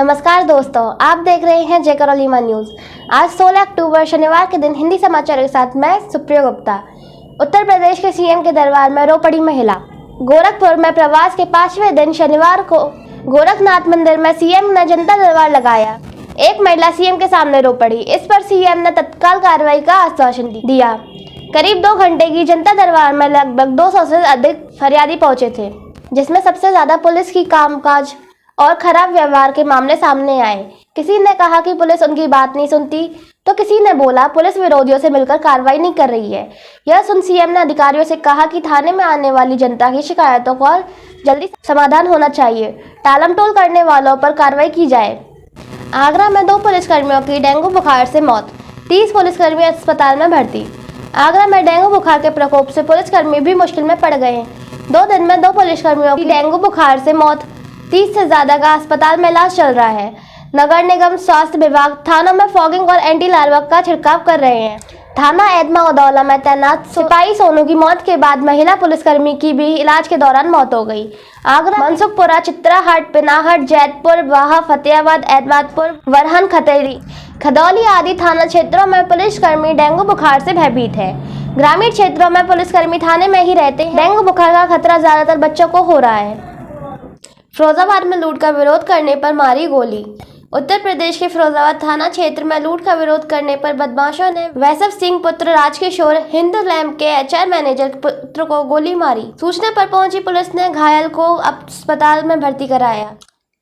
नमस्कार दोस्तों, आप देख रहे हैं जय करौलीमा न्यूज़। आज 16 अक्टूबर शनिवार के दिन हिंदी समाचार के साथ मैं सुप्रिया गुप्ता। उत्तर प्रदेश के सीएम के दरबार में रो पड़ी महिला। गोरखपुर में प्रवास के 5वें दिन शनिवार को गोरखनाथ मंदिर में सीएम ने जनता दरबार लगाया। एक महिला सीएम के सामने रो पड़ी। इस पर सीएम ने तत्काल कार्रवाई का आश्वासन दिया। करीब 2 घंटे की जनता दरबार में लगभग 200 से अधिक फरियादी पहुंचे थे, जिसमें सबसे ज्यादा पुलिस की कामकाज और खराब व्यवहार के मामले सामने आए। किसी ने कहा कि पुलिस उनकी बात नहीं सुनती, तो किसी ने बोला पुलिस विरोधियों से मिलकर कार्रवाई नहीं कर रही है। यह सुन सीएम ने अधिकारियों से कहा कि थाने में आने वाली जनता की शिकायतों का जल्दी समाधान होना चाहिए, टालमटोल करने वालों पर कार्रवाई की जाए। आगरा में 2 पुलिसकर्मियों की डेंगू बुखार से मौत, 30 पुलिसकर्मी अस्पताल में भर्ती। आगरा में डेंगू बुखार के प्रकोप से पुलिसकर्मी भी मुश्किल में पड़ गए हैं। 2 दिन में 2 पुलिसकर्मियों की डेंगू बुखार से मौत, 30 से ज्यादा का अस्पताल में इलाज चल रहा है। नगर निगम, स्वास्थ्य विभाग थानों में फॉगिंग और एंटी लार्वा का छिड़काव कर रहे हैं। थाना एदमा उदौला में तैनात सिपाही सोनू की मौत के बाद महिला पुलिसकर्मी की भी इलाज के दौरान मौत हो गई। आगरा, मनसुखपुरा, चित्राहाट, पिनाहट, जैतपुर, वाहा, फतेहाबाद, एतमादपुर, वरहन, खतेरी, खदौली आदि थाना क्षेत्रों में पुलिसकर्मी डेंगू बुखार से भयभीत है। ग्रामीण क्षेत्रों में पुलिसकर्मी थाने में ही रहते हैं। डेंगू बुखार का खतरा ज्यादातर बच्चों को हो रहा है। फिरोजाबाद में लूट का विरोध करने पर मारी गोली। उत्तर प्रदेश के फिरोजाबाद थाना क्षेत्र में लूट का विरोध करने पर बदमाशों ने वैभव सिंह पुत्र राजकिशोर हिंद लैंप के एचआर मैनेजर पुत्र को गोली मारी। सूचना पर पहुंची पुलिस ने घायल को अस्पताल में भर्ती कराया।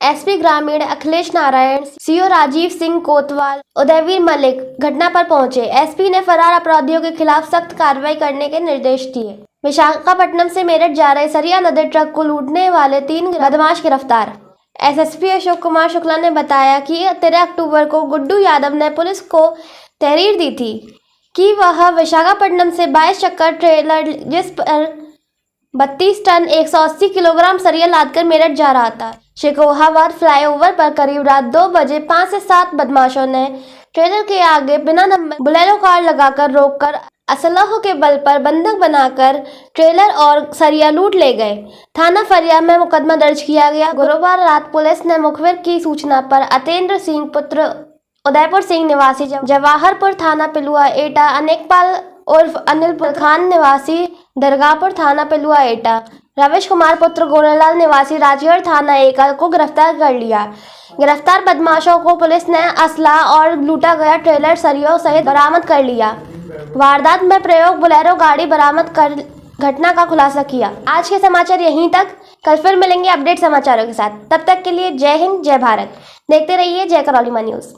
एसपी ग्रामीण अखिलेश नारायण, सीओ राजीव सिंह कोतवाल, उदयवीर मलिक घटना पर पहुंचे। एसपी ने फरार अपराधियों के खिलाफ सख्त कार्रवाई करने के निर्देश दिए। विशाखापट्टनम से मेरठ जा रहे सरिया नदी ट्रक को लूटने वाले 3 बदमाश गिरफ्तार। एसएसपी अशोक कुमार शुक्ला ने बताया कि 13 अक्टूबर को गुड्डू यादव ने पुलिस को तहरीर दी थी कि वह विशाखापट्टनम से 22 चक्कर ट्रेलर जिस पर 32 टन 180 किलोग्राम सरिया लादकर मेरठ जा रहा था। शिकोहाबाद फ्लाईओवर पर करीब रात 2 बजे 5 से 7 बदमाशों ने ट्रेलर के आगे बिना नंबर बुलेरो कार लगाकर रोककर असलहों के बल पर बंधक बनाकर ट्रेलर और सरिया लूट ले गए। थाना फरिया में मुकदमा दर्ज किया गया। गुरुवार रात पुलिस ने मुखबिर की सूचना पर अतेंद्र सिंह पुत्र उदयपुर सिंह निवासी जवाहरपुर थाना पिलुआ एटा, अनेकपाल उर्फ अनिल खान निवासी दरगाहपुर थाना पिलुआ एटा, रविश कुमार पुत्र गोरेलाल निवासी राजगढ़ थाना एकल को गिरफ्तार कर लिया। गिरफ्तार बदमाशों को पुलिस ने असला और लूटा गया ट्रेलर सरियों सहित बरामद कर लिया। वारदात में प्रयोग बुलेरो गाड़ी बरामद कर घटना का खुलासा किया। आज के समाचार यहीं तक। कल फिर मिलेंगे अपडेट समाचारों के साथ। तब तक के लिए जय हिंद, जय भारत। देखते रहिए जय करौलीमा न्यूज़।